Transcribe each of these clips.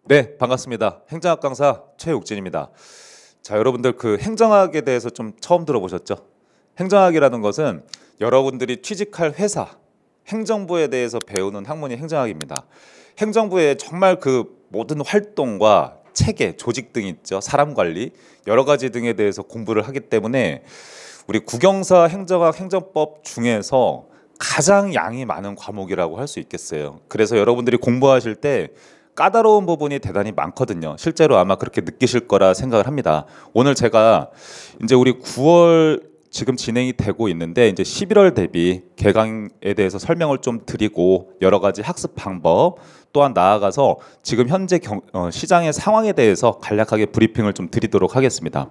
네, 반갑습니다. 행정학 강사 최욱진입니다. 자, 여러분들 그 행정학에 대해서 좀 처음 들어보셨죠? 행정학이라는 것은 여러분들이 취직할 회사, 행정부에 대해서 배우는 학문이 행정학입니다. 행정부의 정말 그 모든 활동과 체계, 조직 등 있죠. 사람 관리, 여러 가지 등에 대해서 공부를 하기 때문에 우리 국영사 행정학 행정법 중에서 가장 양이 많은 과목이라고 할 수 있겠어요. 그래서 여러분들이 공부하실 때 까다로운 부분이 대단히 많거든요. 실제로 아마 그렇게 느끼실 거라 생각을 합니다. 오늘 제가 이제 우리 9월 지금 진행이 되고 있는데 이제 11월 대비 개강에 대해서 설명을 좀 드리고 여러 가지 학습 방법 또한 나아가서 지금 현재 시장의 상황에 대해서 간략하게 브리핑을 좀 드리도록 하겠습니다.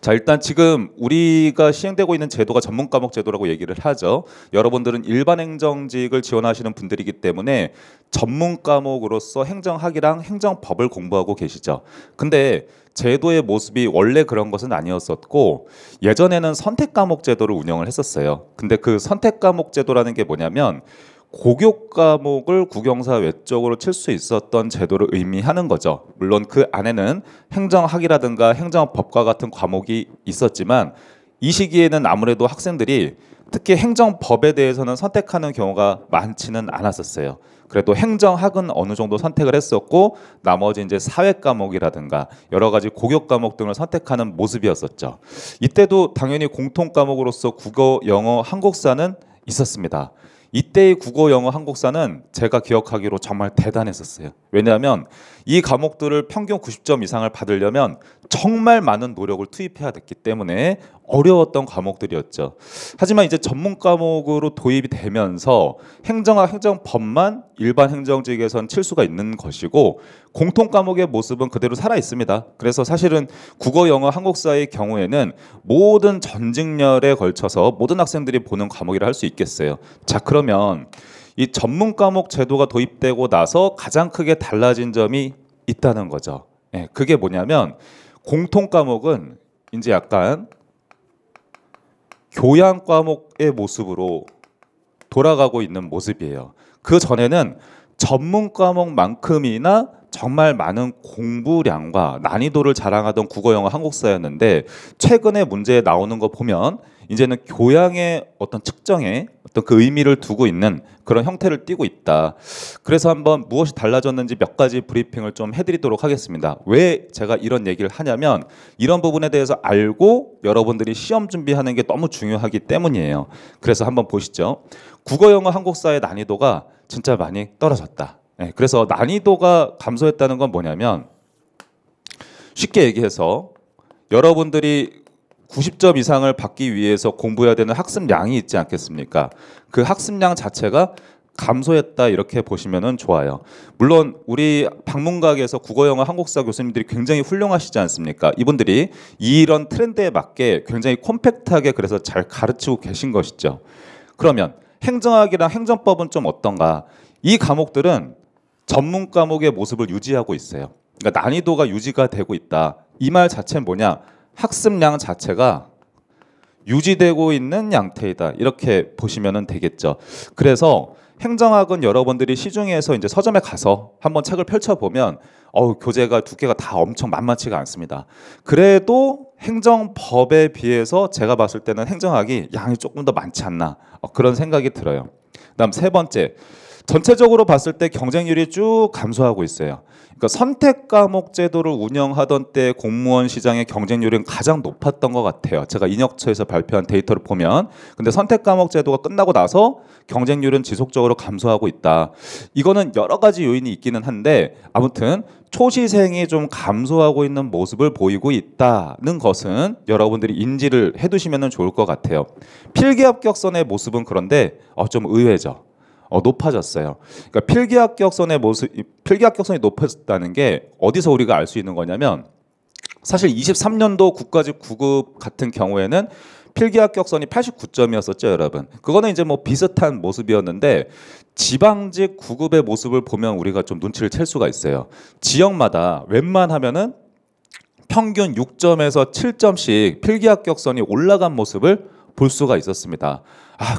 자, 일단 지금 우리가 시행되고 있는 제도가 전문 과목 제도라고 얘기를 하죠. 여러분들은 일반 행정직을 지원하시는 분들이기 때문에 전문 과목으로서 행정학이랑 행정법을 공부하고 계시죠. 근데 제도의 모습이 원래 그런 것은 아니었었고 예전에는 선택 과목 제도를 운영을 했었어요. 근데 그 선택 과목 제도라는 게 뭐냐면 고교 과목을 국영사 외적으로 칠 수 있었던 제도를 의미하는 거죠. 물론 그 안에는 행정학이라든가 행정법과 같은 과목이 있었지만 이 시기에는 아무래도 학생들이 특히 행정법에 대해서는 선택하는 경우가 많지는 않았었어요. 그래도 행정학은 어느 정도 선택을 했었고 나머지 이제 사회 과목이라든가 여러 가지 고교 과목 등을 선택하는 모습이었었죠. 이때도 당연히 공통 과목으로서 국어, 영어, 한국사는 있었습니다. 이때의 국어, 영어, 한국사는 제가 기억하기로 정말 대단했었어요. 왜냐하면 이 과목들을 평균 90점 이상을 받으려면 정말 많은 노력을 투입해야 됐기 때문에 어려웠던 과목들이었죠. 하지만 이제 전문 과목으로 도입이 되면서 행정학, 행정법만 일반 행정직에선 칠 수가 있는 것이고 공통 과목의 모습은 그대로 살아 있습니다. 그래서 사실은 국어, 영어, 한국사의 경우에는 모든 전직렬에 걸쳐서 모든 학생들이 보는 과목이라 할 수 있겠어요. 자, 그러면 이 전문 과목 제도가 도입되고 나서 가장 크게 달라진 점이 있다는 거죠. 예, 그게 뭐냐면 공통 과목은 이제 약간 교양 과목의 모습으로 돌아가고 있는 모습이에요. 그 전에는 전문 과목만큼이나 정말 많은 공부량과 난이도를 자랑하던 국어, 영어, 한국사였는데 최근에 문제에 나오는 거 보면 이제는 교양의 어떤 측정에 어떤 그 의미를 두고 있는 그런 형태를 띠고 있다. 그래서 한번 무엇이 달라졌는지 몇 가지 브리핑을 좀 해드리도록 하겠습니다. 왜 제가 이런 얘기를 하냐면 이런 부분에 대해서 알고 여러분들이 시험 준비하는 게 너무 중요하기 때문이에요. 그래서 한번 보시죠. 국어, 영어, 한국사의 난이도가 진짜 많이 떨어졌다. 네, 그래서 난이도가 감소했다는 건 뭐냐면 쉽게 얘기해서 여러분들이 90점 이상을 받기 위해서 공부해야 되는 학습량이 있지 않겠습니까? 그 학습량 자체가 감소했다 이렇게 보시면 좋아요. 물론 우리 방문각에서 국어, 영어, 한국사 교수님들이 굉장히 훌륭하시지 않습니까? 이분들이 이런 트렌드에 맞게 굉장히 콤팩트하게 그래서 잘 가르치고 계신 것이죠. 그러면 행정학이랑 행정법은 좀 어떤가? 이 과목들은 전문 과목의 모습을 유지하고 있어요. 그러니까 난이도가 유지가 되고 있다. 이 말 자체는 뭐냐? 학습량 자체가 유지되고 있는 양태이다. 이렇게 보시면 되겠죠. 그래서 행정학은 여러분들이 시중에서 이제 서점에 가서 한번 책을 펼쳐보면 교재가 두께가 다 엄청 만만치가 않습니다. 그래도 행정법에 비해서 제가 봤을 때는 행정학이 양이 조금 더 많지 않나 그런 생각이 들어요. 그다음 세 번째, 전체적으로 봤을 때 경쟁률이 쭉 감소하고 있어요. 그러니까 선택 과목 제도를 운영하던 때 공무원 시장의 경쟁률은 가장 높았던 것 같아요. 제가 인혁처에서 발표한 데이터를 보면. 근데 선택 과목 제도가 끝나고 나서 경쟁률은 지속적으로 감소하고 있다. 이거는 여러 가지 요인이 있기는 한데 아무튼 초시생이 좀 감소하고 있는 모습을 보이고 있다는 것은 여러분들이 인지를 해두시면 좋을 것 같아요. 필기 합격선의 모습은 그런데 좀 의외죠. 높아졌어요. 그러니까 필기 합격선이 높아졌다는 게 어디서 우리가 알 수 있는 거냐면 사실 23년도 국가직 9급 같은 경우에는 필기 합격선이 89점이었었죠, 여러분. 그거는 이제 뭐 비슷한 모습이었는데 지방직 9급의 모습을 보면 우리가 좀 눈치를 챌 수가 있어요. 지역마다 웬만하면은 평균 6점에서 7점씩 필기 합격선이 올라간 모습을 볼 수가 있었습니다.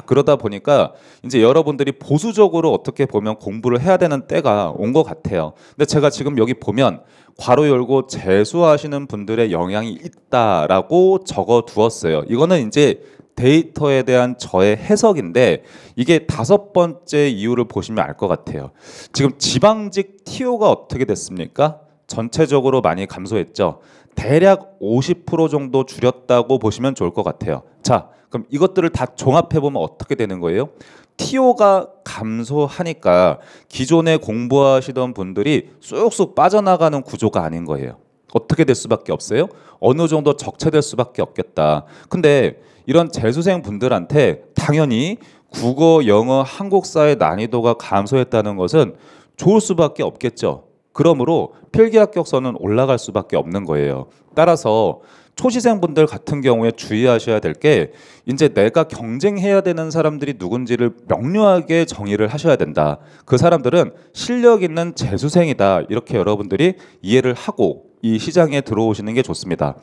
그러다 보니까 이제 여러분들이 보수적으로 어떻게 보면 공부를 해야 되는 때가 온 것 같아요. 근데 제가 지금 여기 보면 괄호 열고 재수하시는 분들의 영향이 있다라고 적어 두었어요. 이거는 이제 데이터에 대한 저의 해석인데 이게 5번째 이유를 보시면 알 것 같아요. 지금 지방직 TO가 어떻게 됐습니까? 전체적으로 많이 감소했죠. 대략 50% 정도 줄였다고 보시면 좋을 것 같아요. 자, 그럼 이것들을 다 종합해 보면 어떻게 되는 거예요? TO가 감소하니까 기존에 공부하시던 분들이 쑥쑥 빠져나가는 구조가 아닌 거예요. 어떻게 될 수밖에 없어요? 어느 정도 적체될 수밖에 없겠다. 근데 이런 재수생 분들한테 당연히 국어, 영어, 한국사의 난이도가 감소했다는 것은 좋을 수밖에 없겠죠. 그러므로 필기 합격선은 올라갈 수밖에 없는 거예요. 따라서 초시생분들 같은 경우에 주의하셔야 될 게 이제 내가 경쟁해야 되는 사람들이 누군지를 명료하게 정의를 하셔야 된다. 그 사람들은 실력 있는 재수생이다. 이렇게 여러분들이 이해를 하고 이 시장에 들어오시는 게 좋습니다.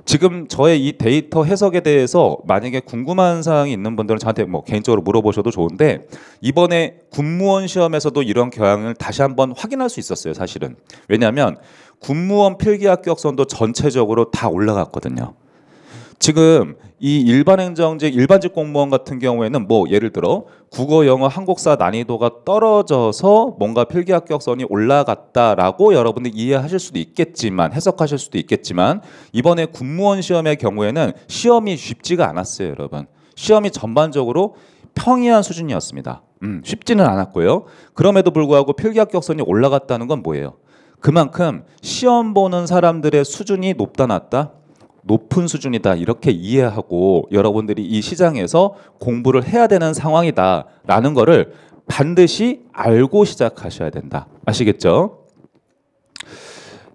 지금 저의 이 데이터 해석에 대해서 만약에 궁금한 사항이 있는 분들은 저한테 뭐 개인적으로 물어보셔도 좋은데 이번에 군무원 시험에서도 이런 경향을 다시 한번 확인할 수 있었어요. 사실은. 왜냐하면 군무원 필기 합격선도 전체적으로 다 올라갔거든요. 지금 이 일반행정직, 일반직 공무원 같은 경우에는 뭐 예를 들어 국어, 영어, 한국사 난이도가 떨어져서 뭔가 필기 합격선이 올라갔다라고 여러분들 이해하실 수도 있겠지만 해석하실 수도 있겠지만 이번에 군무원 시험의 경우에는 시험이 쉽지가 않았어요, 여러분. 시험이 전반적으로 평이한 수준이었습니다. 쉽지는 않았고요. 그럼에도 불구하고 필기 합격선이 올라갔다는 건 뭐예요? 그만큼 시험 보는 사람들의 수준이 높다 낮다? 높은 수준이다 이렇게 이해하고 여러분들이 이 시장에서 공부를 해야 되는 상황이다라는 거를 반드시 알고 시작하셔야 된다. 아시겠죠?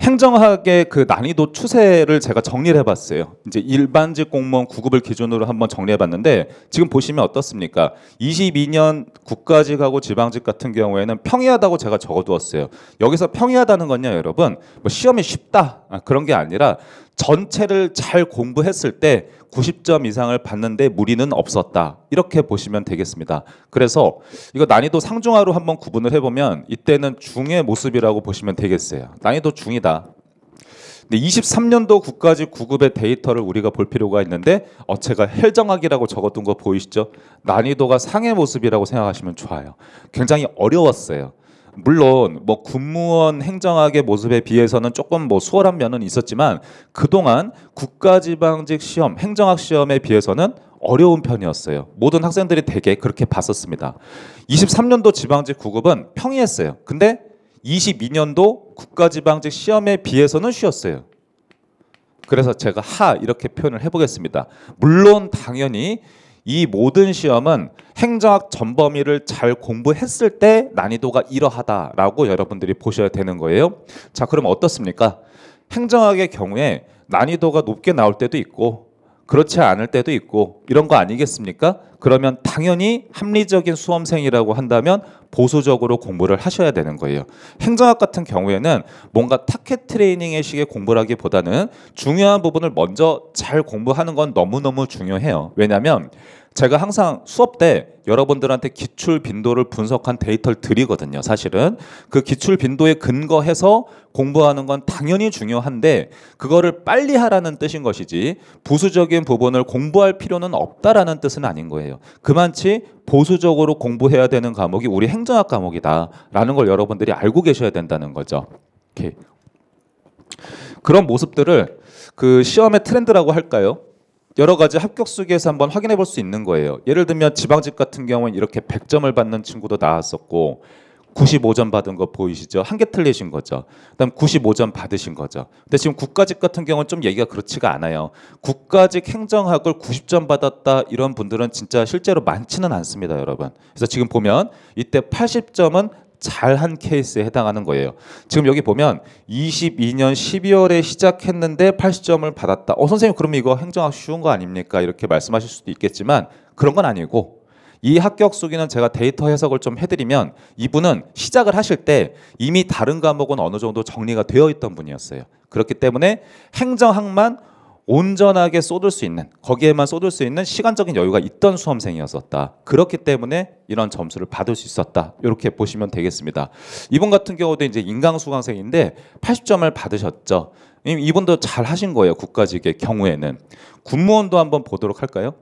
행정학의 그 난이도 추세를 제가 정리를 해봤어요. 이제 일반직 공무원 9급을 기준으로 한번 정리해봤는데 지금 보시면 어떻습니까? 22년 국가직하고 지방직 같은 경우에는 평이하다고 제가 적어두었어요. 여기서 평이하다는 건요, 여러분, 뭐 시험이 쉽다 그런 게 아니라 전체를 잘 공부했을 때 90점 이상을 받는데 무리는 없었다. 이렇게 보시면 되겠습니다. 그래서 이거 난이도 상중하로 한번 구분을 해보면 이때는 중의 모습이라고 보시면 되겠어요. 난이도 중이다. 근데 23년도 국가직 9급의 데이터를 우리가 볼 필요가 있는데 제가 헬정학이라고 적어둔 거 보이시죠? 난이도가 상의 모습이라고 생각하시면 좋아요. 굉장히 어려웠어요. 물론 뭐 군무원 행정학의 모습에 비해서는 조금 뭐 수월한 면은 있었지만 그동안 국가지방직 시험, 행정학 시험에 비해서는 어려운 편이었어요. 모든 학생들이 대개 그렇게 봤었습니다. 23년도 지방직 9급은 평이했어요. 근데 22년도 국가지방직 시험에 비해서는 쉬웠어요. 그래서 제가 이렇게 표현을 해보겠습니다. 물론 당연히 이 모든 시험은 행정학 전범위를 잘 공부했을 때 난이도가 이러하다라고 여러분들이 보셔야 되는 거예요. 자, 그럼 어떻습니까? 행정학의 경우에 난이도가 높게 나올 때도 있고 그렇지 않을 때도 있고 이런 거 아니겠습니까? 그러면 당연히 합리적인 수험생이라고 한다면 보수적으로 공부를 하셔야 되는 거예요. 행정학 같은 경우에는 뭔가 타켓 트레이닝의 식의 공부를 하기보다는 중요한 부분을 먼저 잘 공부하는 건 너무너무 중요해요. 왜냐하면 제가 항상 수업 때 여러분들한테 기출 빈도를 분석한 데이터를 드리거든요. 사실은 그 기출 빈도에 근거해서 공부하는 건 당연히 중요한데 그거를 빨리 하라는 뜻인 것이지 보수적인 부분을 공부할 필요는 없다라는 뜻은 아닌 거예요. 그만치 보수적으로 공부해야 되는 과목이 우리 행정학 과목이다라는 걸 여러분들이 알고 계셔야 된다는 거죠. 오케이. 그런 모습들을 그 시험의 트렌드라고 할까요? 여러 가지 합격 수기에서 한번 확인해 볼 수 있는 거예요. 예를 들면 지방직 같은 경우는 이렇게 100점을 받는 친구도 나왔었고 95점 받은 거 보이시죠? 한 개 틀리신 거죠. 그다음 95점 받으신 거죠. 근데 지금 국가직 같은 경우는 좀 얘기가 그렇지가 않아요. 국가직 행정학을 90점 받았다 이런 분들은 진짜 실제로 많지는 않습니다, 여러분. 그래서 지금 보면 이때 80점은 잘한 케이스에 해당하는 거예요. 지금 여기 보면 22년 12월에 시작했는데 80점을 받았다. 선생님 그러면 이거 행정학 쉬운 거 아닙니까? 이렇게 말씀하실 수도 있겠지만 그런 건 아니고 이 합격 수기는 제가 데이터 해석을 좀 해드리면 이분은 시작을 하실 때 이미 다른 과목은 어느 정도 정리가 되어 있던 분이었어요. 그렇기 때문에 행정학만 온전하게 쏟을 수 있는, 거기에만 쏟을 수 있는 시간적인 여유가 있던 수험생이었었다. 그렇기 때문에 이런 점수를 받을 수 있었다. 이렇게 보시면 되겠습니다. 이분 같은 경우도 이제 인강수강생인데 80점을 받으셨죠. 이분도 잘 하신 거예요. 국가직의 경우에는. 군무원도 한번 보도록 할까요?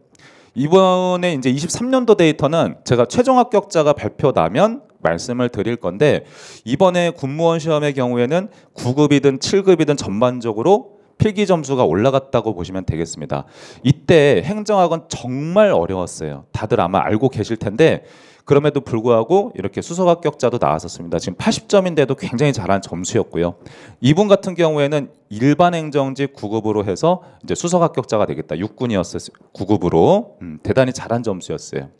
이번에 이제 23년도 데이터는 제가 최종 합격자가 발표나면 말씀을 드릴 건데, 이번에 군무원 시험의 경우에는 9급이든 7급이든 전반적으로 필기 점수가 올라갔다고 보시면 되겠습니다. 이때 행정학은 정말 어려웠어요. 다들 아마 알고 계실 텐데 그럼에도 불구하고 이렇게 수석 합격자도 나왔었습니다. 지금 80점인데도 굉장히 잘한 점수였고요. 이분 같은 경우에는 일반 행정직 9급으로 해서 이제 수석 합격자가 되겠다. 육군이었어요. 9급으로. 대단히 잘한 점수였어요.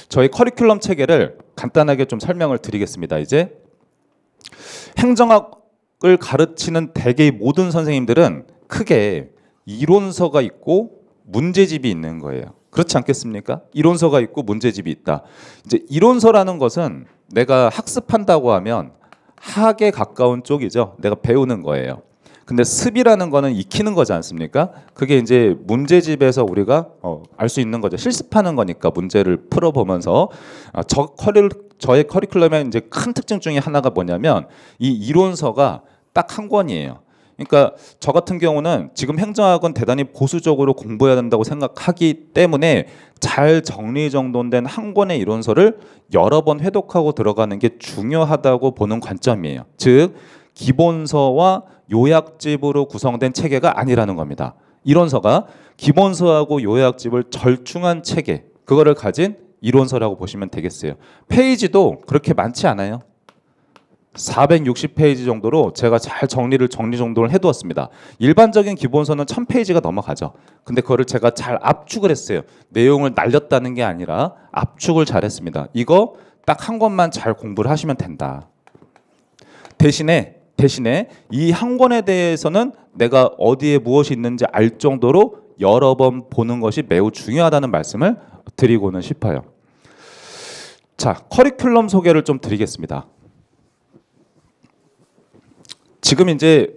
저희 커리큘럼 체계를 간단하게 좀 설명을 드리겠습니다. 이제 행정학을 가르치는 대개의 모든 선생님들은 크게 이론서가 있고 문제집이 있는 거예요. 그렇지 않겠습니까? 이론서가 있고 문제집이 있다. 이제 이론서라는 것은 내가 학습한다고 하면 학에 가까운 쪽이죠. 내가 배우는 거예요. 근데 습이라는 거는 익히는 거지 않습니까? 그게 이제 문제집에서 우리가 알 수 있는 거죠. 실습하는 거니까 문제를 풀어보면서 저의 커리큘럼의 이제 큰 특징 중에 하나가 뭐냐면 이 이론서가 딱 한 권이에요. 그러니까 저 같은 경우는 지금 행정학은 대단히 보수적으로 공부해야 된다고 생각하기 때문에 잘 정리정돈된 한 권의 이론서를 여러 번 회독하고 들어가는 게 중요하다고 보는 관점이에요. 즉 기본서와 요약집으로 구성된 체계가 아니라는 겁니다. 이론서가 기본서하고 요약집을 절충한 체계, 그거를 가진 이론서라고 보시면 되겠어요. 페이지도 그렇게 많지 않아요. 460페이지 정도로 제가 잘 정리정돈을 해두었습니다. 일반적인 기본서는 1000페이지가 넘어가죠. 근데 그거를 제가 잘 압축을 했어요. 내용을 날렸다는 게 아니라 압축을 잘 했습니다. 이거 딱 한 권만 잘 공부를 하시면 된다. 대신에 이 한 권에 대해서는 내가 어디에 무엇이 있는지 알 정도로 여러 번 보는 것이 매우 중요하다는 말씀을 드리고는 싶어요. 자, 커리큘럼 소개를 좀 드리겠습니다. 지금 이제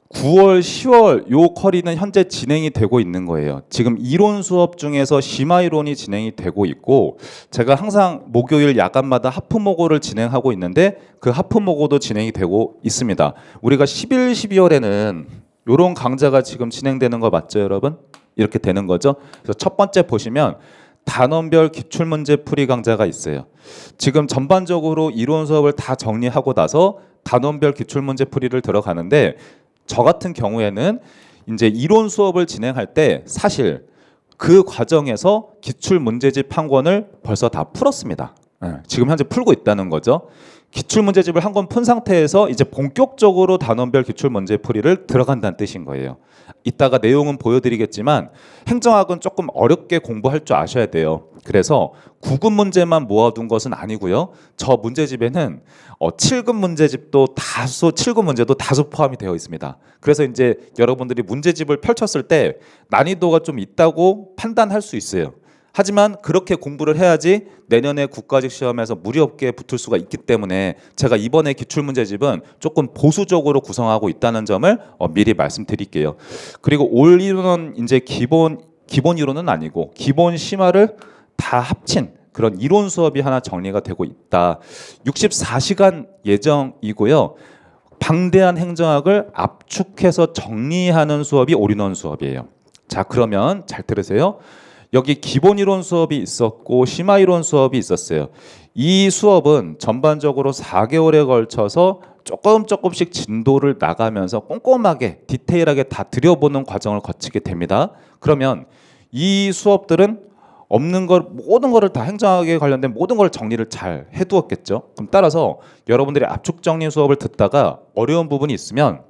9월, 10월 요 커리는 현재 진행이 되고 있는 거예요. 지금 이론 수업 중에서 심화 이론이 진행이 되고 있고, 제가 항상 목요일 야간마다 하프모고를 진행하고 있는데 그 하프모고도 진행이 되고 있습니다. 우리가 11, 12월에는 요런 강좌가 지금 진행되는 거 맞죠, 여러분? 이렇게 되는 거죠. 그래서 첫 번째 보시면 단원별 기출문제 풀이 강좌가 있어요. 지금 전반적으로 이론 수업을 다 정리하고 나서 단원별 기출문제 풀이를 들어가는데, 저 같은 경우에는 이제 이론 수업을 진행할 때 사실 그 과정에서 기출 문제집 한 권을 벌써 다 풀었습니다. 지금 현재 풀고 있다는 거죠. 기출 문제집을 한 권 푼 상태에서 이제 본격적으로 단원별 기출 문제 풀이를 들어간다는 뜻인 거예요. 이따가 내용은 보여드리겠지만 행정학은 조금 어렵게 공부할 줄 아셔야 돼요. 그래서 9급 문제만 모아둔 것은 아니고요. 저 문제집에는 7급 문제집도 다소, 7급 문제도 다소 포함이 되어 있습니다. 그래서 이제 여러분들이 문제집을 펼쳤을 때 난이도가 좀 있다고 판단할 수 있어요. 하지만 그렇게 공부를 해야지 내년에 국가직 시험에서 무리 없게 붙을 수가 있기 때문에 제가 이번에 기출문제집은 조금 보수적으로 구성하고 있다는 점을 미리 말씀드릴게요. 그리고 올 이론은 이제 기본 이론은 아니고 기본 심화를 다 합친 그런 이론 수업이 하나 정리가 되고 있다. 64시간 예정이고요. 방대한 행정학을 압축해서 정리하는 수업이 올인원 수업이에요. 자, 그러면 잘 들으세요. 여기 기본 이론 수업이 있었고 심화 이론 수업이 있었어요. 이 수업은 전반적으로 4개월에 걸쳐서 조금씩 진도를 나가면서 꼼꼼하게 디테일하게 다 들여보는 과정을 거치게 됩니다. 그러면 이 수업들은 없는 걸 모든 거를 다 행정학에 관련된 모든 걸 정리를 잘 해두었겠죠. 그럼 따라서 여러분들이 압축 정리 수업을 듣다가 어려운 부분이 있으면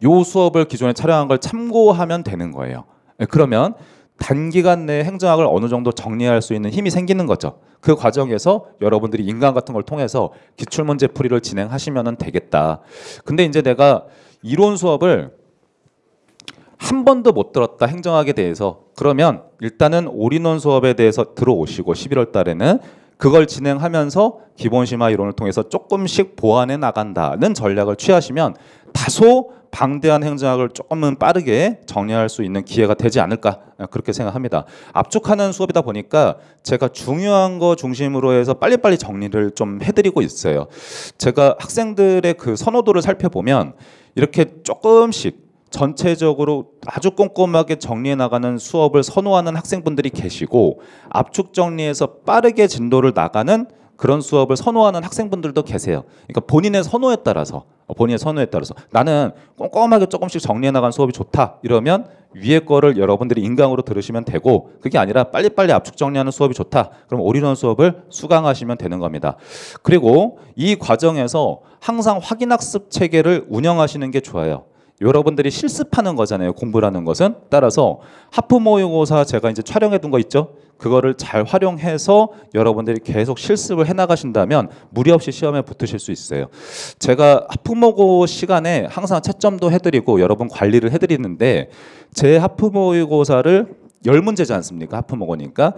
이 수업을 기존에 촬영한 걸 참고하면 되는 거예요. 그러면 단기간 내에 행정학을 어느 정도 정리할 수 있는 힘이 생기는 거죠. 그 과정에서 여러분들이 인강 같은 걸 통해서 기출문제 풀이를 진행하시면 되겠다. 근데 이제 내가 이론 수업을 한 번도 못 들었다, 행정학에 대해서. 그러면 일단은 올인원 수업에 대해서 들어오시고 11월 달에는 그걸 진행하면서 기본 심화 이론을 통해서 조금씩 보완해 나간다는 전략을 취하시면 다소 방대한 행정학을 조금은 빠르게 정리할 수 있는 기회가 되지 않을까 그렇게 생각합니다. 압축하는 수업이다 보니까 제가 중요한 거 중심으로 해서 빨리빨리 정리를 좀 해드리고 있어요. 제가 학생들의 그 선호도를 살펴보면 이렇게 조금씩 전체적으로 아주 꼼꼼하게 정리해 나가는 수업을 선호하는 학생분들이 계시고, 압축 정리해서 빠르게 진도를 나가는 그런 수업을 선호하는 학생분들도 계세요. 그러니까 본인의 선호에 따라서 나는 꼼꼼하게 조금씩 정리해 나간 수업이 좋다 이러면 위에 거를 여러분들이 인강으로 들으시면 되고, 그게 아니라 빨리빨리 압축 정리하는 수업이 좋다 그럼 올인원 수업을 수강하시면 되는 겁니다. 그리고 이 과정에서 항상 확인학습 체계를 운영하시는 게 좋아요. 여러분들이 실습하는 거잖아요, 공부라는 것은. 따라서 하프 모의고사 제가 이제 촬영해 둔 거 있죠, 그거를 잘 활용해서 여러분들이 계속 실습을 해 나가신다면 무리 없이 시험에 붙으실 수 있어요. 제가 하프모고 시간에 항상 채점도 해드리고 여러분 관리를 해드리는데, 제 하프모의고사를 10문제지 않습니까? 하프모고니까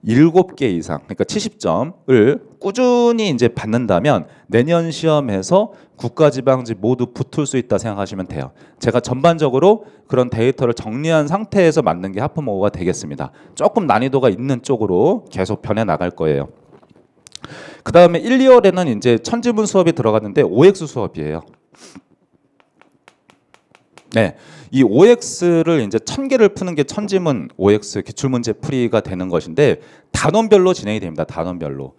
7개 이상, 그러니까 70점을 꾸준히 이제 받는다면 내년 시험에서 국가지방지 모두 붙을 수 있다 생각하시면 돼요. 제가 전반적으로 그런 데이터를 정리한 상태에서 맞는 게 하프모고가 되겠습니다. 조금 난이도가 있는 쪽으로 계속 변해 나갈 거예요. 그 다음에 1, 2월에는 이제 천지문 수업이 들어갔는데 OX 수업이에요. 네, 이 OX를 이제 1000개를 푸는 게 천지문 OX 기출문제 풀이가 되는 것인데, 단원별로 진행이 됩니다. 단원별로.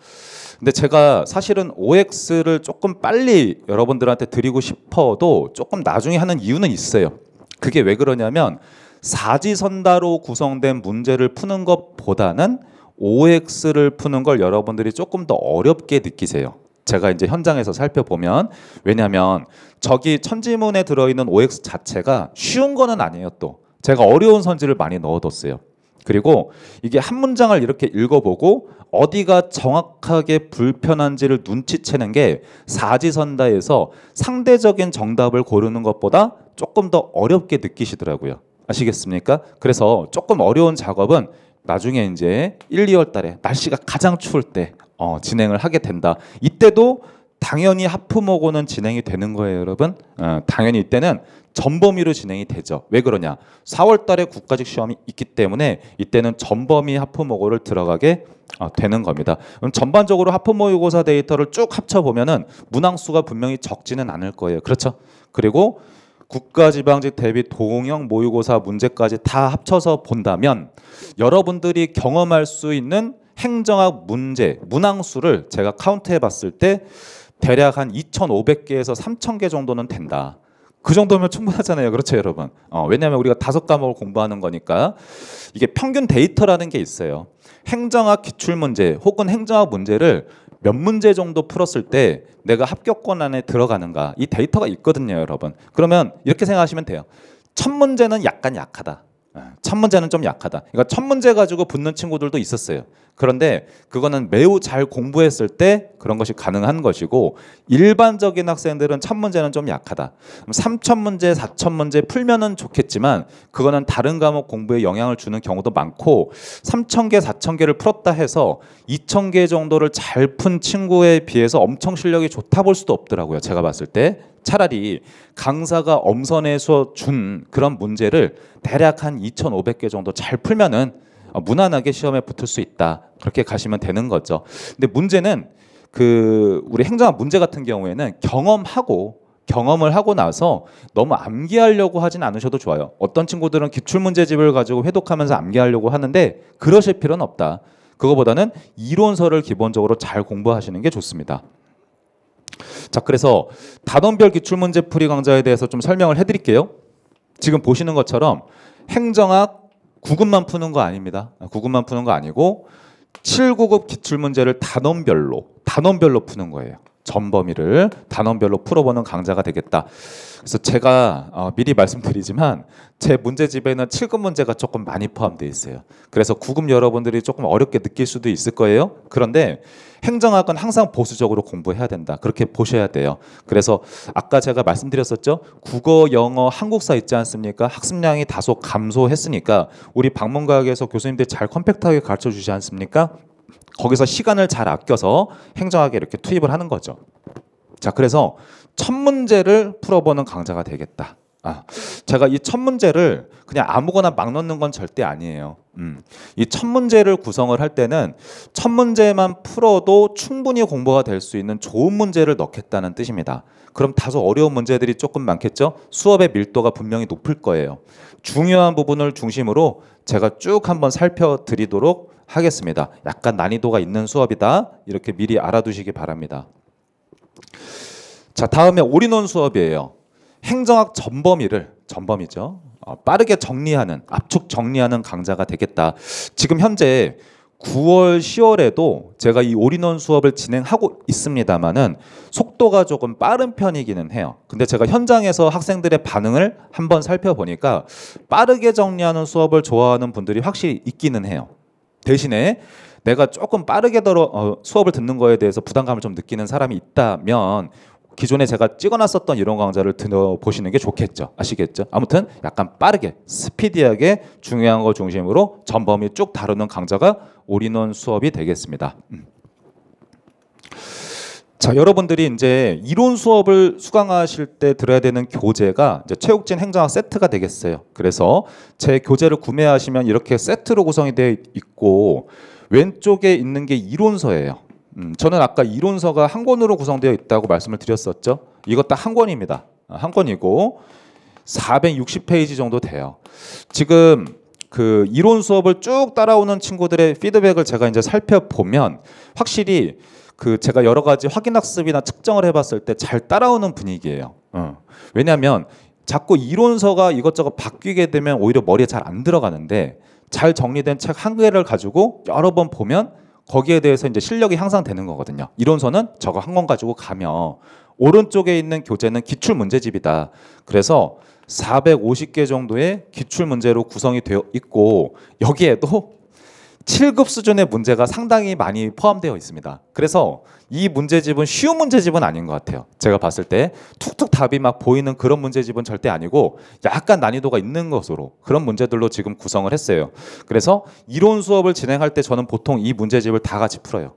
근데 제가 사실은 OX를 조금 빨리 여러분들한테 드리고 싶어도 조금 나중에 하는 이유는 있어요. 그게 왜 그러냐면, 사지선다로 구성된 문제를 푸는 것보다는 OX를 푸는 걸 여러분들이 조금 더 어렵게 느끼세요. 제가 이제 현장에서 살펴보면, 왜냐하면 저기 천지문에 들어있는 OX 자체가 쉬운 거는 아니에요. 또 제가 어려운 선지를 많이 넣어뒀어요. 그리고 이게 한 문장을 이렇게 읽어보고 어디가 정확하게 불편한지를 눈치채는 게 사지선다에서 상대적인 정답을 고르는 것보다 조금 더 어렵게 느끼시더라고요. 아시겠습니까? 그래서 조금 어려운 작업은 나중에 이제 1, 2월 달에 날씨가 가장 추울 때 진행을 하게 된다. 이때도 당연히 하프모고는 진행이 되는 거예요, 여러분. 당연히 이때는 전범위로 진행이 되죠. 왜 그러냐? 4월 달에 국가직 시험이 있기 때문에 이때는 전범위 하프모고를 들어가게 되는 겁니다. 그럼 전반적으로 하프모의고사 데이터를 쭉 합쳐보면은 문항수가 분명히 적지는 않을 거예요. 그렇죠? 그리고 국가지방직 대비 동형 모의고사 문제까지 다 합쳐서 본다면 여러분들이 경험할 수 있는 행정학 문제, 문항수를 제가 카운트해 봤을 때 대략 한 2,500개에서 3,000개 정도는 된다. 그 정도면 충분하잖아요. 그렇죠, 여러분? 왜냐하면 우리가 5과목을 공부하는 거니까. 이게 평균 데이터라는 게 있어요. 행정학 기출문제 혹은 행정학 문제를 몇 문제 정도 풀었을 때 내가 합격권 안에 들어가는가, 이 데이터가 있거든요, 여러분. 그러면 이렇게 생각하시면 돼요. 1000문제는 약간 약하다. 1000문제는 좀 약하다. 그러니까 1000문제 가지고 붙는 친구들도 있었어요. 그런데 그거는 매우 잘 공부했을 때 그런 것이 가능한 것이고, 일반적인 학생들은 1000문제는 좀 약하다. 3000문제, 4000문제 풀면은 좋겠지만 그거는 다른 과목 공부에 영향을 주는 경우도 많고, 3000개, 4000개를 풀었다 해서 2000개 정도를 잘 푼 친구에 비해서 엄청 실력이 좋다 볼 수도 없더라고요. 제가 봤을 때. 차라리 강사가 엄선해서 준 그런 문제를 대략 한 2,500개 정도 잘 풀면은 무난하게 시험에 붙을 수 있다. 그렇게 가시면 되는 거죠. 근데 문제는 우리 행정학 문제 같은 경우에는 경험을 하고 나서 너무 암기하려고 하진 않으셔도 좋아요. 어떤 친구들은 기출문제집을 가지고 회독하면서 암기하려고 하는데 그러실 필요는 없다. 그거보다는 이론서를 기본적으로 잘 공부하시는 게 좋습니다. 자, 그래서 단원별 기출문제 풀이 강좌에 대해서 좀 설명을 해드릴게요. 지금 보시는 것처럼 행정학 9급만 푸는 거 아닙니다. 9급만 푸는 거 아니고 7, 9급 기출문제를 단원별로 푸는 거예요. 전범위를 단원별로 풀어보는 강좌가 되겠다. 그래서 제가 미리 말씀드리지만 제 문제집에는 7급 문제가 조금 많이 포함되어 있어요. 그래서 9급 여러분들이 조금 어렵게 느낄 수도 있을 거예요. 그런데 행정학은 항상 보수적으로 공부해야 된다. 그렇게 보셔야 돼요. 그래서 아까 제가 말씀드렸었죠. 국어, 영어, 한국사 있지 않습니까? 학습량이 다소 감소했으니까 우리 방문가학에서 교수님들이 잘 컴팩트하게 가르쳐 주지 않습니까? 거기서 시간을 잘 아껴서 행정학에 이렇게 투입을 하는 거죠. 자, 그래서 첫 문제를 풀어보는 강좌가 되겠다. 제가 이 첫 문제를 그냥 아무거나 막 넣는 건 절대 아니에요. 이 첫 문제를 구성을 할 때는 첫 문제만 풀어도 충분히 공부가 될 수 있는 좋은 문제를 넣겠다는 뜻입니다. 그럼 다소 어려운 문제들이 조금 많겠죠? 수업의 밀도가 분명히 높을 거예요. 중요한 부분을 중심으로 제가 쭉 한번 살펴드리도록 하겠습니다. 약간 난이도가 있는 수업이다. 이렇게 미리 알아두시기 바랍니다. 자, 다음에 올인원 수업이에요. 행정학 전범위죠. 빠르게 정리하는, 압축 정리하는 강좌가 되겠다. 지금 현재 9월, 10월에도 제가 이 올인원 수업을 진행하고 있습니다만은 속도가 조금 빠른 편이기는 해요. 근데 제가 현장에서 학생들의 반응을 한번 살펴보니까 빠르게 정리하는 수업을 좋아하는 분들이 확실히 있기는 해요. 대신에 내가 조금 빠르게 수업을 듣는 거에 대해서 부담감을 좀 느끼는 사람이 있다면 기존에 제가 찍어놨었던 이론 강좌를 들어보시는 게 좋겠죠. 아시겠죠? 아무튼 약간 빠르게 스피디하게 중요한 거 중심으로 전범위 쭉 다루는 강좌가 올인원 수업이 되겠습니다. 자, 여러분들이 이제 이론 수업을 수강하실 때 들어야 되는 교재가 이제 최욱진 행정학 세트가 되겠어요. 그래서 제 교재를 구매하시면 이렇게 세트로 구성이 되어 있고 왼쪽에 있는 게 이론서예요. 저는 아까 이론서가 한 권으로 구성되어 있다고 말씀을 드렸었죠. 이거 딱 한 권입니다. 한 권이고 460페이지 정도 돼요. 지금 그 이론 수업을 쭉 따라오는 친구들의 피드백을 제가 이제 살펴보면 확실히 그 제가 여러 가지 확인학습이나 측정을 해봤을 때 잘 따라오는 분위기예요. 왜냐하면 자꾸 이론서가 이것저것 바뀌게 되면 오히려 머리에 잘 안 들어가는데 잘 정리된 책 한 개를 가지고 여러 번 보면 거기에 대해서 이제 실력이 향상되는 거거든요. 이론서는 저거 한 권 가지고 가면 오른쪽에 있는 교재는 기출 문제집이다. 그래서 450개 정도의 기출 문제로 구성이 되어 있고 여기에도 7급 수준의 문제가 상당히 많이 포함되어 있습니다. 그래서 이 문제집은 쉬운 문제집은 아닌 것 같아요. 제가 봤을 때 툭툭 답이 막 보이는 그런 문제집은 절대 아니고 약간 난이도가 있는 것으로 그런 문제들로 지금 구성을 했어요. 그래서 이론 수업을 진행할 때 저는 보통 이 문제집을 다 같이 풀어요.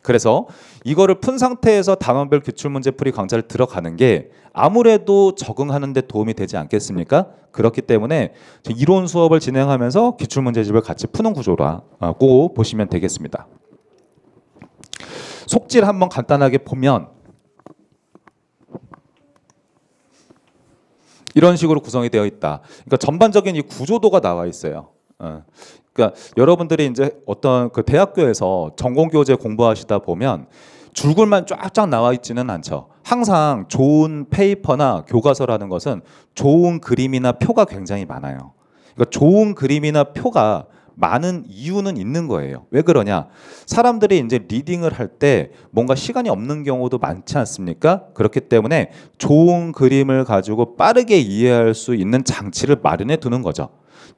그래서 이거를 푼 상태에서 단원별 기출문제 풀이 강좌를 들어가는 게 아무래도 적응하는 데 도움이 되지 않겠습니까? 그렇기 때문에 이론 수업을 진행하면서 기출문제집을 같이 푸는 구조라고 보시면 되겠습니다. 속질 한번 간단하게 보면 이런 식으로 구성이 되어 있다. 그러니까 전반적인 이 구조도가 나와 있어요. 그러니까 여러분들이 이제 어떤 그 대학교에서 전공 교재 공부하시다 보면 줄글만 쫙쫙 나와 있지는 않죠. 항상 좋은 페이퍼나 교과서라는 것은 좋은 그림이나 표가 굉장히 많아요. 그러니까 좋은 그림이나 표가 많은 이유는 있는 거예요. 왜 그러냐? 사람들이 이제 리딩을 할 때 뭔가 시간이 없는 경우도 많지 않습니까? 그렇기 때문에 좋은 그림을 가지고 빠르게 이해할 수 있는 장치를 마련해 두는 거죠.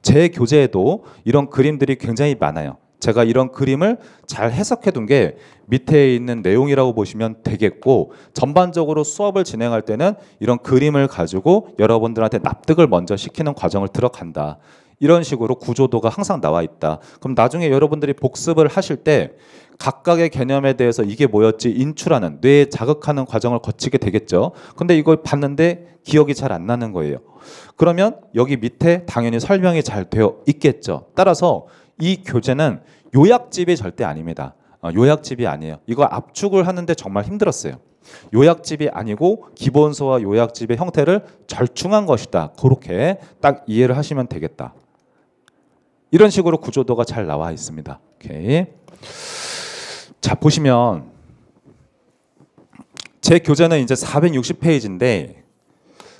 제 교재에도 이런 그림들이 굉장히 많아요. 제가 이런 그림을 잘 해석해 둔 게 밑에 있는 내용이라고 보시면 되겠고 전반적으로 수업을 진행할 때는 이런 그림을 가지고 여러분들한테 납득을 먼저 시키는 과정을 들어간다. 이런 식으로 구조도가 항상 나와 있다. 그럼 나중에 여러분들이 복습을 하실 때 각각의 개념에 대해서 이게 뭐였지 인출하는 뇌에 자극하는 과정을 거치게 되겠죠. 근데 이걸 봤는데 기억이 잘 안 나는 거예요. 그러면 여기 밑에 당연히 설명이 잘 되어 있겠죠. 따라서 이 교재는 요약집이 절대 아닙니다. 요약집이 아니에요. 이거 압축을 하는데 정말 힘들었어요. 요약집이 아니고 기본서와 요약집의 형태를 절충한 것이다. 그렇게 딱 이해를 하시면 되겠다. 이런 식으로 구조도가 잘 나와 있습니다. 오케이. 자, 보시면 제 교재는 이제 460페이지인데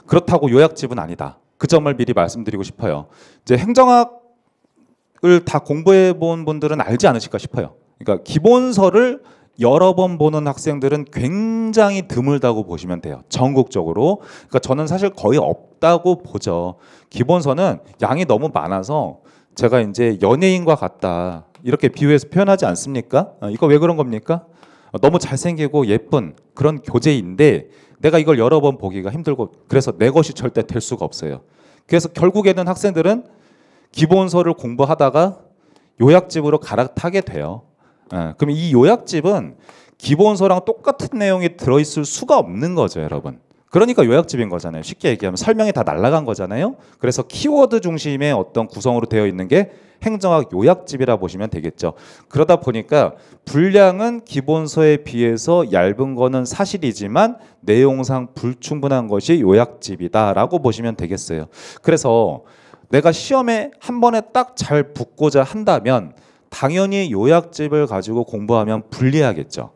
그렇다고 요약집은 아니다. 그 점을 미리 말씀드리고 싶어요. 이제 행정학을 다 공부해 본 분들은 알지 않으실까 싶어요. 그러니까 기본서를 여러 번 보는 학생들은 굉장히 드물다고 보시면 돼요. 전국적으로. 그러니까 저는 사실 거의 없다고 보죠. 기본서는 양이 너무 많아서 제가 이제 연예인과 같다 이렇게 비유해서 표현하지 않습니까? 이거 왜 그런 겁니까? 너무 잘생기고 예쁜 그런 교재인데 내가 이걸 여러 번 보기가 힘들고 그래서 내 것이 절대 될 수가 없어요. 그래서 결국에는 학생들은 기본서를 공부하다가 요약집으로 갈아타게 돼요. 그럼 이 요약집은 기본서랑 똑같은 내용이 들어있을 수가 없는 거죠, 여러분. 그러니까 요약집인 거잖아요. 쉽게 얘기하면 설명이 다 날아간 거잖아요. 그래서 키워드 중심의 어떤 구성으로 되어 있는 게 행정학 요약집이라 보시면 되겠죠. 그러다 보니까 분량은 기본서에 비해서 얇은 거는 사실이지만 내용상 불충분한 것이 요약집이다라고 보시면 되겠어요. 그래서 내가 시험에 한 번에 딱 잘 붙고자 한다면 당연히 요약집을 가지고 공부하면 불리하겠죠.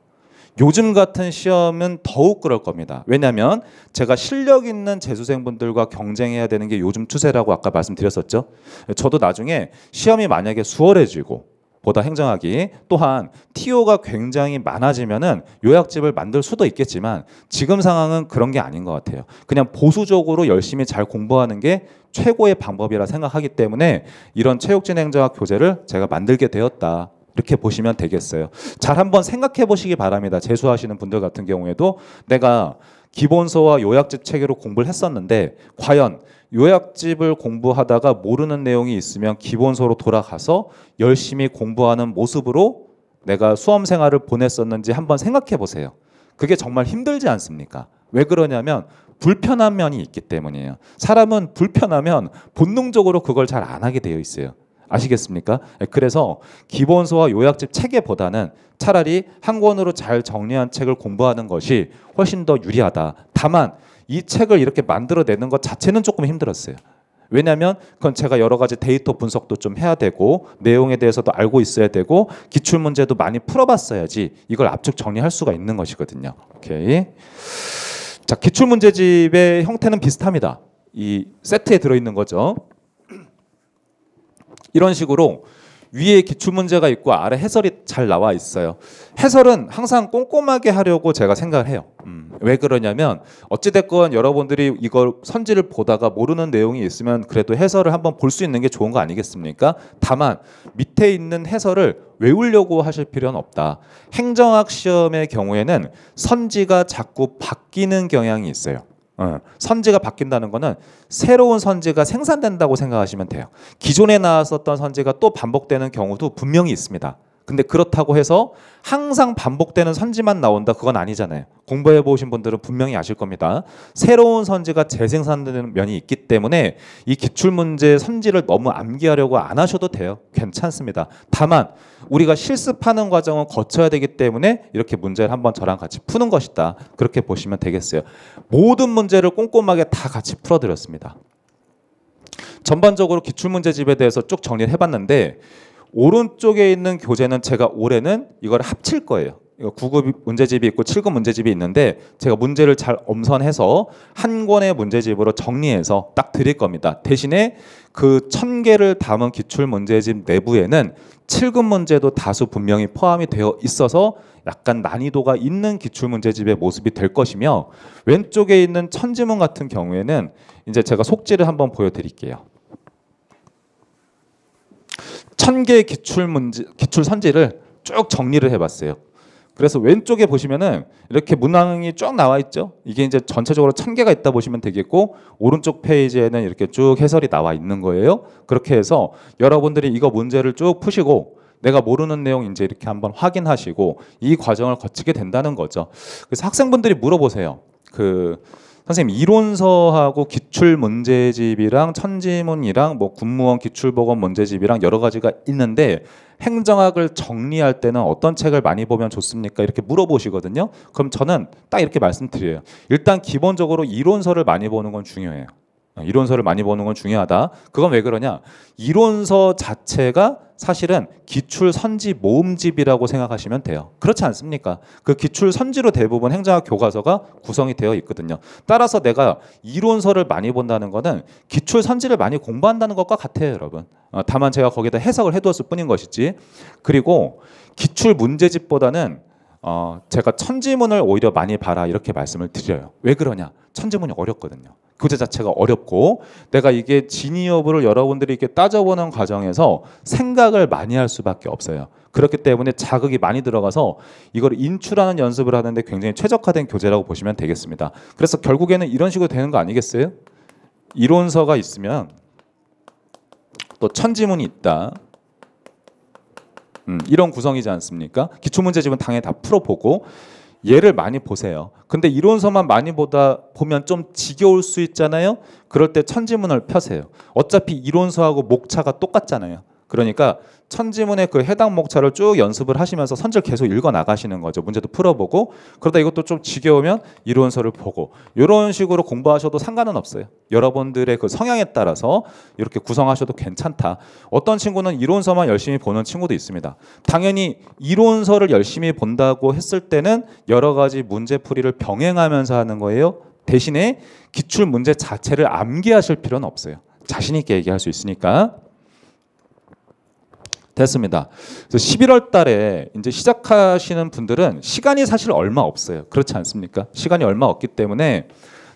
요즘 같은 시험은 더욱 그럴 겁니다. 왜냐하면 제가 실력 있는 재수생분들과 경쟁해야 되는 게 요즘 추세라고 아까 말씀드렸었죠. 저도 나중에 시험이 만약에 수월해지고 보다 행정학이 또한 TO가 굉장히 많아지면은 요약집을 만들 수도 있겠지만 지금 상황은 그런 게 아닌 것 같아요. 그냥 보수적으로 열심히 잘 공부하는 게 최고의 방법이라 생각하기 때문에 이런 체육진 행정학 교재를 제가 만들게 되었다. 이렇게 보시면 되겠어요. 잘 한번 생각해 보시기 바랍니다. 재수하시는 분들 같은 경우에도 내가 기본서와 요약집 체계로 공부를 했었는데 과연 요약집을 공부하다가 모르는 내용이 있으면 기본서로 돌아가서 열심히 공부하는 모습으로 내가 수험 생활을 보냈었는지 한번 생각해 보세요. 그게 정말 힘들지 않습니까? 왜 그러냐면 불편한 면이 있기 때문이에요. 사람은 불편하면 본능적으로 그걸 잘 안 하게 되어 있어요. 아시겠습니까? 그래서 기본서와 요약집 체계보다는 차라리 한 권으로 잘 정리한 책을 공부하는 것이 훨씬 더 유리하다. 다만 이 책을 이렇게 만들어내는 것 자체는 조금 힘들었어요. 왜냐하면 그건 제가 여러 가지 데이터 분석도 좀 해야 되고 내용에 대해서도 알고 있어야 되고 기출문제도 많이 풀어봤어야지 이걸 압축 정리할 수가 있는 것이거든요. 오케이. 자, 기출문제집의 형태는 비슷합니다. 이 세트에 들어있는 거죠. 이런 식으로 위에 기출문제가 있고 아래 해설이 잘 나와 있어요. 해설은 항상 꼼꼼하게 하려고 제가 생각을 해요. 왜 그러냐면 어찌됐건 여러분들이 이걸 선지를 보다가 모르는 내용이 있으면 그래도 해설을 한번 볼 수 있는 게 좋은 거 아니겠습니까? 다만 밑에 있는 해설을 외우려고 하실 필요는 없다. 행정학 시험의 경우에는 선지가 자꾸 바뀌는 경향이 있어요. 선지가 바뀐다는 거는 새로운 선지가 생산된다고 생각하시면 돼요. 기존에 나왔었던 선지가 또 반복되는 경우도 분명히 있습니다. 근데 그렇다고 해서 항상 반복되는 선지만 나온다 그건 아니잖아요. 공부해 보신 분들은 분명히 아실 겁니다. 새로운 선지가 재생산되는 면이 있기 때문에 이 기출문제 선지를 너무 암기하려고 안 하셔도 돼요. 괜찮습니다. 다만 우리가 실습하는 과정을 거쳐야 되기 때문에 이렇게 문제를 한번 저랑 같이 푸는 것이다. 그렇게 보시면 되겠어요. 모든 문제를 꼼꼼하게 다 같이 풀어드렸습니다. 전반적으로 기출문제집에 대해서 쭉 정리를 해봤는데 오른쪽에 있는 교재는 제가 올해는 이걸 합칠 거예요. 9급 문제집이 있고 7급 문제집이 있는데 제가 문제를 잘 엄선해서 한 권의 문제집으로 정리해서 딱 드릴 겁니다. 대신에 그 1000개를 담은 기출 문제집 내부에는 7급 문제도 다수 분명히 포함이 되어 있어서 약간 난이도가 있는 기출 문제집의 모습이 될 것이며 왼쪽에 있는 천지문 같은 경우에는 이제 제가 속지를 한번 보여드릴게요. 1000개의 기출 선지를 쭉 정리를 해봤어요. 그래서 왼쪽에 보시면은 이렇게 문항이 쭉 나와 있죠. 이게 이제 전체적으로 1000개가 있다 보시면 되겠고 오른쪽 페이지에는 이렇게 쭉 해설이 나와 있는 거예요. 그렇게 해서 여러분들이 이거 문제를 쭉 푸시고 내가 모르는 내용 이제 이렇게 한번 확인하시고 이 과정을 거치게 된다는 거죠. 그래서 학생분들이 물어보세요. 선생님 이론서하고 기출 문제집이랑 천지문이랑 뭐 군무원 기출보건 문제집이랑 여러 가지가 있는데 행정학을 정리할 때는 어떤 책을 많이 보면 좋습니까? 이렇게 물어보시거든요. 그럼 저는 딱 이렇게 말씀드려요. 일단 기본적으로 이론서를 많이 보는 건 중요해요. 이론서를 많이 보는 건 중요하다. 그건 왜 그러냐? 이론서 자체가 사실은 기출 선지 모음집이라고 생각하시면 돼요. 그렇지 않습니까? 그 기출 선지로 대부분 행정학 교과서가 구성이 되어 있거든요. 따라서 내가 이론서를 많이 본다는 거는 기출 선지를 많이 공부한다는 것과 같아요, 여러분. 다만 제가 거기다 해석을 해두었을 뿐인 것이지. 그리고 기출 문제집보다는 제가 천지문을 오히려 많이 봐라 이렇게 말씀을 드려요. 왜 그러냐? 천지문이 어렵거든요. 교재 자체가 어렵고 내가 이게 진위 여부를 여러분들이 이렇게 따져보는 과정에서 생각을 많이 할 수밖에 없어요. 그렇기 때문에 자극이 많이 들어가서 이걸 인출하는 연습을 하는데 굉장히 최적화된 교재라고 보시면 되겠습니다. 그래서 결국에는 이런 식으로 되는 거 아니겠어요? 이론서가 있으면 또 천지문이 있다. 이런 구성이지 않습니까? 기출문제집은 당연히 다 풀어보고 얘를 많이 보세요. 근데 이론서만 많이 보면 좀 지겨울 수 있잖아요. 그럴 때 천지문을 펴세요. 어차피 이론서하고 목차가 똑같잖아요. 그러니까 천지문의 그 해당 목차를 쭉 연습을 하시면서 선지를 계속 읽어 나가시는 거죠. 문제도 풀어보고 그러다 이것도 좀 지겨우면 이론서를 보고 이런 식으로 공부하셔도 상관은 없어요. 여러분들의 그 성향에 따라서 이렇게 구성하셔도 괜찮다. 어떤 친구는 이론서만 열심히 보는 친구도 있습니다. 당연히 이론서를 열심히 본다고 했을 때는 여러 가지 문제풀이를 병행하면서 하는 거예요. 대신에 기출 문제 자체를 암기하실 필요는 없어요. 자신 있게 얘기할 수 있으니까. 됐습니다. 그래서 11월 달에 이제 시작하시는 분들은 시간이 사실 얼마 없어요. 그렇지 않습니까? 시간이 얼마 없기 때문에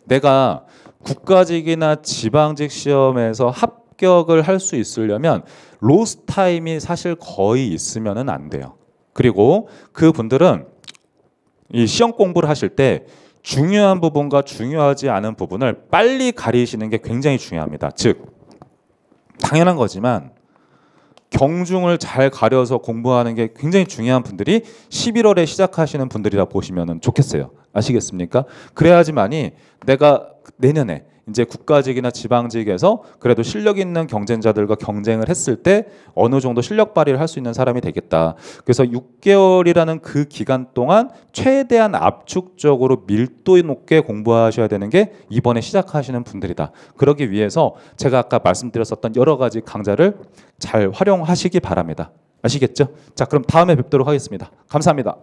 내가 국가직이나 지방직 시험에서 합격을 할 수 있으려면 로스 타임이 사실 거의 있으면은 안 돼요. 그리고 그 분들은 이 시험 공부를 하실 때 중요한 부분과 중요하지 않은 부분을 빨리 가리시는 게 굉장히 중요합니다. 즉 당연한 거지만 경중을 잘 가려서 공부하는 게 굉장히 중요한 분들이 11월에 시작하시는 분들이라 보시면 좋겠어요. 아시겠습니까? 그래야지만이 내가 내년에 이제 국가직이나 지방직에서 그래도 실력 있는 경쟁자들과 경쟁을 했을 때 어느 정도 실력 발휘를 할 수 있는 사람이 되겠다. 그래서 6개월이라는 그 기간 동안 최대한 압축적으로 밀도 높게 공부하셔야 되는 게 이번에 시작하시는 분들이다. 그러기 위해서 제가 아까 말씀드렸었던 여러 가지 강좌를 잘 활용하시기 바랍니다. 아시겠죠? 자, 그럼 다음에 뵙도록 하겠습니다. 감사합니다.